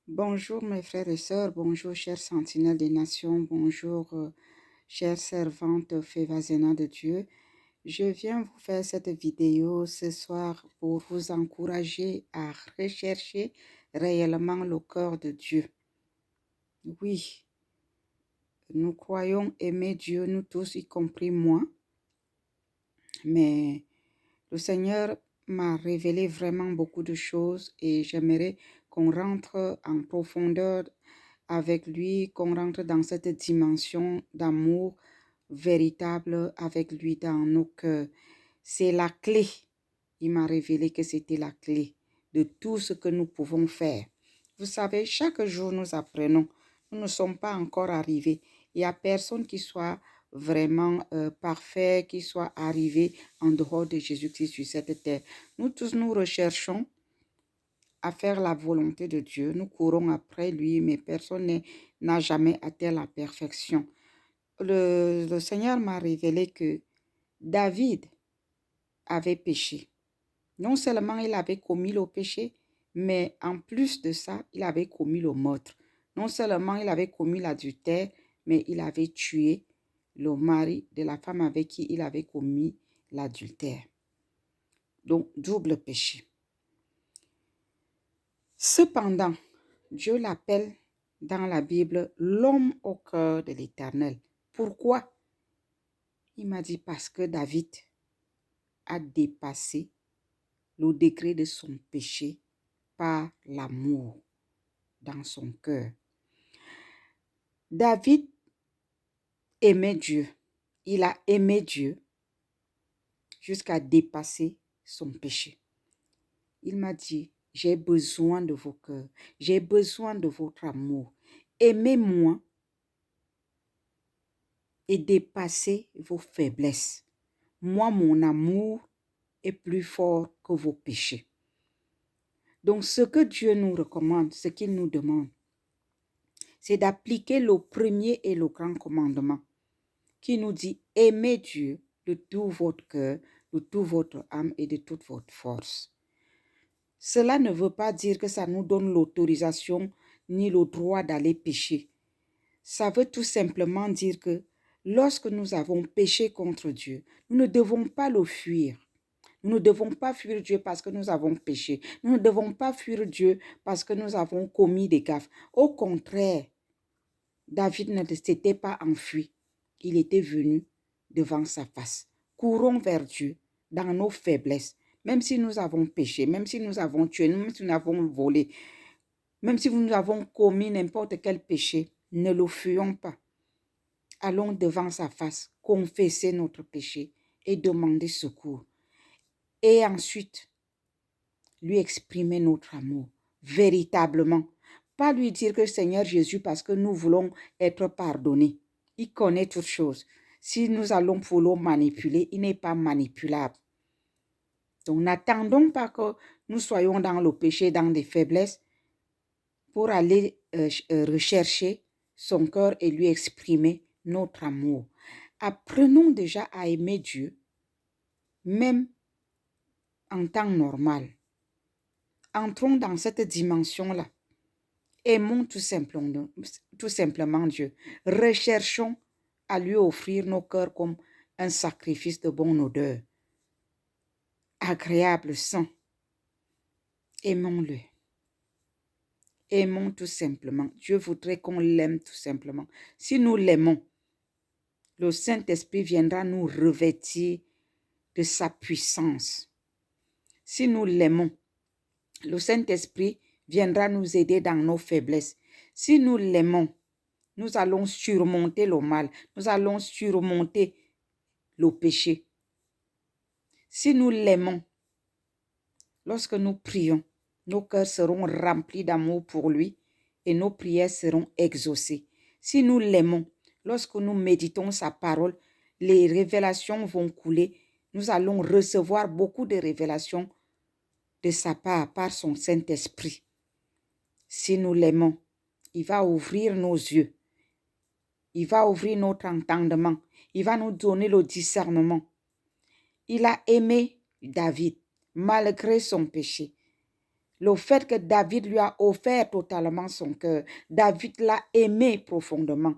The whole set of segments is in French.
Bonjour mes frères et sœurs, bonjour chers sentinelles des nations, bonjour chères servantes Févazena de Dieu. Je viens vous faire cette vidéo ce soir pour vous encourager à rechercher réellement le cœur de Dieu. Oui, nous croyons aimer Dieu, nous tous, y compris moi, mais le Seigneur m'a révélé vraiment beaucoup de choses et j'aimerais qu'on rentre en profondeur avec lui, qu'on rentre dans cette dimension d'amour véritable avec lui dans nos cœurs. C'est la clé. Il m'a révélé que c'était la clé de tout ce que nous pouvons faire. Vous savez, chaque jour nous apprenons. Nous ne sommes pas encore arrivés. Il n'y a personne qui soit vraiment parfait, qui soit arrivé en dehors de Jésus-Christ sur cette terre. Nous tous, nous recherchons à faire la volonté de Dieu. Nous courons après lui, mais personne n'a jamais atteint la perfection. Le Seigneur m'a révélé que David avait péché. Non seulement il avait commis le péché, mais en plus de ça, il avait commis le meurtre. Non seulement il avait commis l'adultère, mais il avait tué le mari de la femme avec qui il avait commis l'adultère. Donc, double péché. Cependant, Dieu l'appelle dans la Bible l'homme au cœur de l'Éternel. Pourquoi? Il m'a dit parce que David a dépassé le degré de son péché par l'amour dans son cœur. David aimait Dieu. Il a aimé Dieu jusqu'à dépasser son péché. Il m'a dit, j'ai besoin de vos cœurs, j'ai besoin de votre amour. Aimez-moi et dépassez vos faiblesses. Moi, mon amour est plus fort que vos péchés. Donc, ce que Dieu nous recommande, ce qu'il nous demande, c'est d'appliquer le premier et le grand commandement qui nous dit aimez Dieu de tout votre cœur, de toute votre âme et de toute votre force. Cela ne veut pas dire que ça nous donne l'autorisation ni le droit d'aller pécher. Ça veut tout simplement dire que lorsque nous avons péché contre Dieu, nous ne devons pas le fuir. Nous ne devons pas fuir Dieu parce que nous avons péché. Nous ne devons pas fuir Dieu parce que nous avons commis des gaffes. Au contraire, David ne s'était pas enfui. Il était venu devant sa face. Courons vers Dieu dans nos faiblesses. Même si nous avons péché, même si nous avons tué, même si nous avons volé, même si nous avons commis n'importe quel péché, ne le fuyons pas. Allons devant sa face, confesser notre péché et demander secours. Et ensuite, lui exprimer notre amour, véritablement. Pas lui dire que Seigneur Jésus, parce que nous voulons être pardonnés. Il connaît toutes choses. Si nous allons pour le manipuler, il n'est pas manipulable. Donc, n'attendons pas que nous soyons dans le péché, dans des faiblesses, pour aller rechercher son cœur et lui exprimer notre amour. Apprenons déjà à aimer Dieu, même en temps normal. Entrons dans cette dimension-là. Aimons tout simplement Dieu. Recherchons à lui offrir nos cœurs comme un sacrifice de bonne odeur, agréable, saint. Aimons-le. Aimons tout simplement. Dieu voudrait qu'on l'aime tout simplement. Si nous l'aimons, le Saint-Esprit viendra nous revêtir de sa puissance. Si nous l'aimons, le Saint-Esprit viendra nous aider dans nos faiblesses. Si nous l'aimons, nous allons surmonter le mal. Nous allons surmonter le péché. Si nous l'aimons, lorsque nous prions, nos cœurs seront remplis d'amour pour lui et nos prières seront exaucées. Si nous l'aimons, lorsque nous méditons sa parole, les révélations vont couler. Nous allons recevoir beaucoup de révélations de sa part par son Saint-Esprit. Si nous l'aimons, il va ouvrir nos yeux. Il va ouvrir notre entendement. Il va nous donner le discernement. Il a aimé David malgré son péché. Le fait que David lui a offert totalement son cœur. David l'a aimé profondément.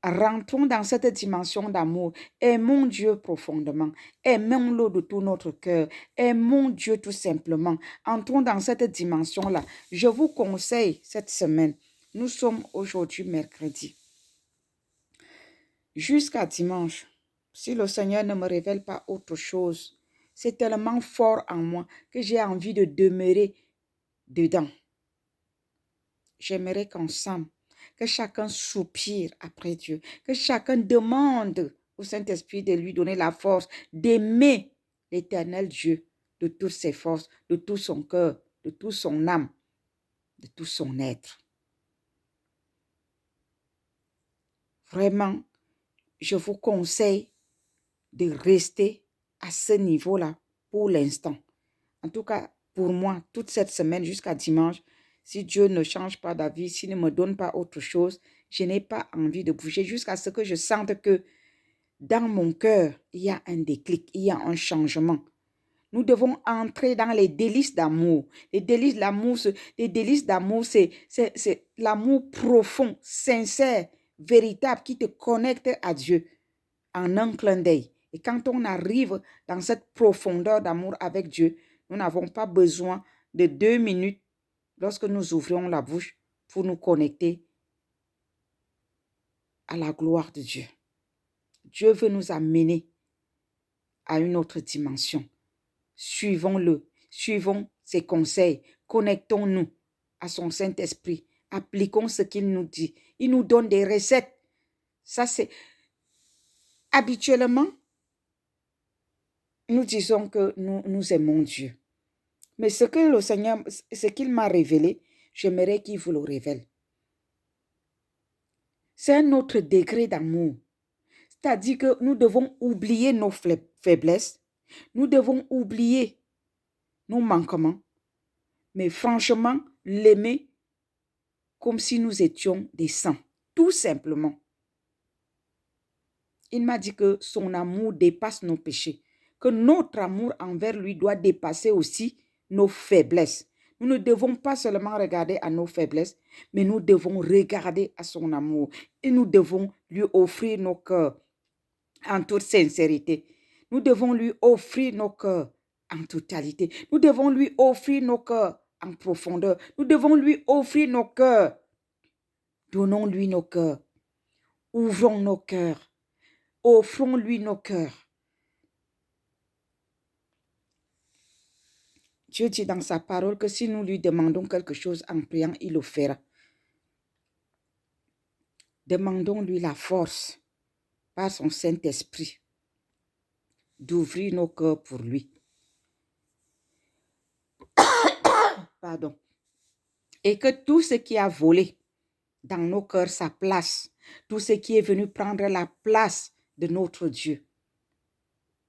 Rentrons dans cette dimension d'amour. Aimons Dieu profondément. Aimons-le de tout notre cœur. Aimons Dieu tout simplement. Entrons dans cette dimension-là. Je vous conseille cette semaine. Nous sommes aujourd'hui mercredi. Jusqu'à dimanche, si le Seigneur ne me révèle pas autre chose, c'est tellement fort en moi que j'ai envie de demeurer dedans. J'aimerais qu'ensemble, que chacun soupire après Dieu, que chacun demande au Saint-Esprit de lui donner la force d'aimer l'Éternel Dieu de toutes ses forces, de tout son cœur, de toute son âme, de tout son être. Vraiment, je vous conseille de rester à ce niveau-là pour l'instant. En tout cas, pour moi, toute cette semaine jusqu'à dimanche, si Dieu ne change pas d'avis, s'il ne me donne pas autre chose, je n'ai pas envie de bouger jusqu'à ce que je sente que dans mon cœur, il y a un déclic, il y a un changement. Nous devons entrer dans les délices d'amour. Les délices d'amour, c'est l'amour profond, sincère, véritable, qui te connecte à Dieu en un clin d'œil. Et quand on arrive dans cette profondeur d'amour avec Dieu, nous n'avons pas besoin de 2 minutes lorsque nous ouvrions la bouche pour nous connecter à la gloire de Dieu. Dieu veut nous amener à une autre dimension. Suivons-le, suivons ses conseils, connectons-nous à son Saint-Esprit, appliquons ce qu'il nous dit. Il nous donne des recettes. Ça, c'est habituellement, nous disons que nous aimons Dieu. Mais ce que le Seigneur, ce qu'il m'a révélé, j'aimerais qu'il vous le révèle. C'est un autre degré d'amour. C'est-à-dire que nous devons oublier nos faiblesses, nous devons oublier nos manquements, mais franchement, l'aimer comme si nous étions des saints, tout simplement. Il m'a dit que son amour dépasse nos péchés, que notre amour envers lui doit dépasser aussi nos faiblesses. Nous ne devons pas seulement regarder à nos faiblesses, mais nous devons regarder à son amour et nous devons lui offrir nos cœurs en toute sincérité. Nous devons lui offrir nos cœurs en totalité. Nous devons lui offrir nos cœurs en profondeur. Nous devons lui offrir nos cœurs. Donnons-lui nos cœurs. Ouvrons nos cœurs. Offrons-lui nos cœurs. Dieu dit dans sa parole que si nous lui demandons quelque chose en priant, il le fera. Demandons-lui la force par son Saint-Esprit d'ouvrir nos cœurs pour lui. Pardon. Et que tout ce qui a volé dans nos cœurs sa place, tout ce qui est venu prendre la place de notre Dieu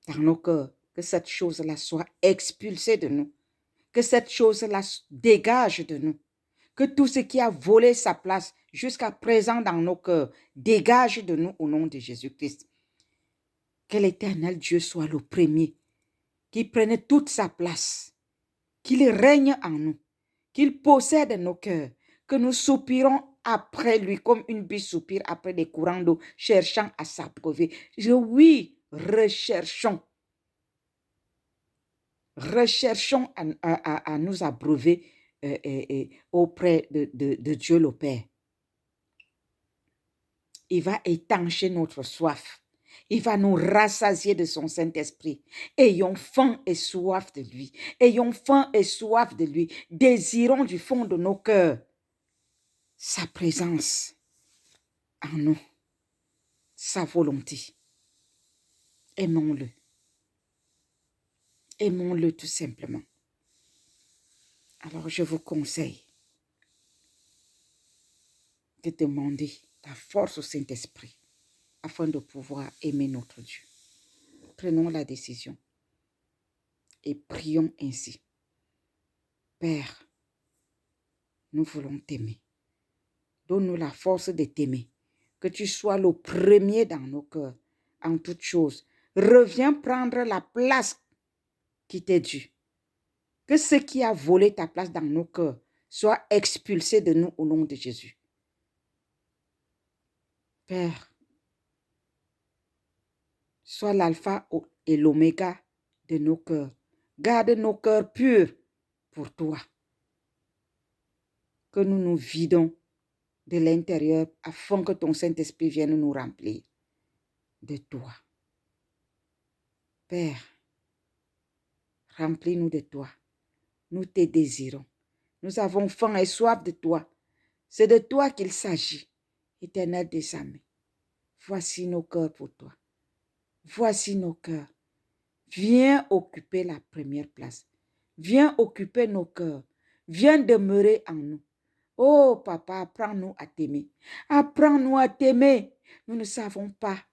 dans nos cœurs, que cette chose-là soit expulsée de nous, que cette chose-là dégage de nous, que tout ce qui a volé sa place jusqu'à présent dans nos cœurs dégage de nous au nom de Jésus-Christ. Que l'Éternel Dieu soit le premier, qu'il prenne toute sa place, qu'il règne en nous, qu'il possède nos cœurs, que nous soupirons après lui comme une biche soupire après des courants d'eau, cherchant à s'abreuver. Oui, recherchons à nous abreuver auprès de Dieu le Père. Il va étancher notre soif. Il va nous rassasier de son Saint-Esprit. Ayons faim et soif de lui. Ayons faim et soif de lui. Désirons du fond de nos cœurs sa présence en nous, sa volonté. Aimons-le. Aimons-le tout simplement. Alors je vous conseille de demander la force au Saint-Esprit afin de pouvoir aimer notre Dieu. Prenons la décision et prions ainsi. Père, nous voulons t'aimer. Donne-nous la force de t'aimer. Que tu sois le premier dans nos cœurs, en toutes choses. Reviens prendre la place qui t'est due. Que ce qui a volé ta place dans nos cœurs soit expulsé de nous au nom de Jésus. Père, sois l'alpha et l'oméga de nos cœurs. Garde nos cœurs purs pour toi. Que nous nous vidons de l'intérieur afin que ton Saint-Esprit vienne nous remplir de toi. Père, remplis-nous de toi. Nous te désirons. Nous avons faim et soif de toi. C'est de toi qu'il s'agit, Éternel des armées. Voici nos cœurs pour toi. Voici nos cœurs. Viens occuper la première place. Viens occuper nos cœurs. Viens demeurer en nous. Oh papa, apprends-nous à t'aimer. Apprends-nous à t'aimer. Nous ne savons pas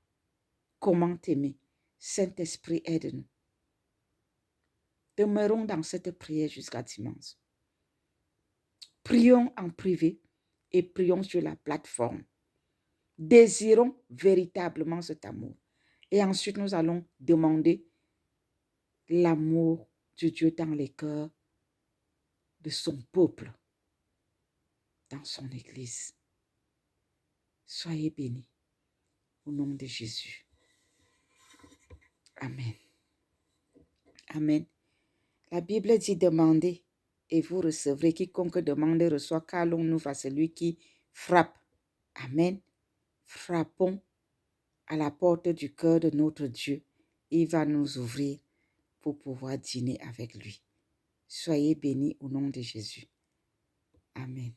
comment t'aimer. Saint-Esprit, aide-nous. Demeurons dans cette prière jusqu'à dimanche. Prions en privé et prions sur la plateforme. Désirons véritablement cet amour. Et ensuite, nous allons demander l'amour de Dieu dans les cœurs de son peuple, dans son Église. Soyez bénis au nom de Jésus. Amen. Amen. La Bible dit demandez et vous recevrez. Quiconque demande reçoit, car l'on ouvre à celui qui frappe. Amen. Frappons à la porte du cœur de notre Dieu. Il va nous ouvrir pour pouvoir dîner avec lui. Soyez bénis au nom de Jésus. Amen.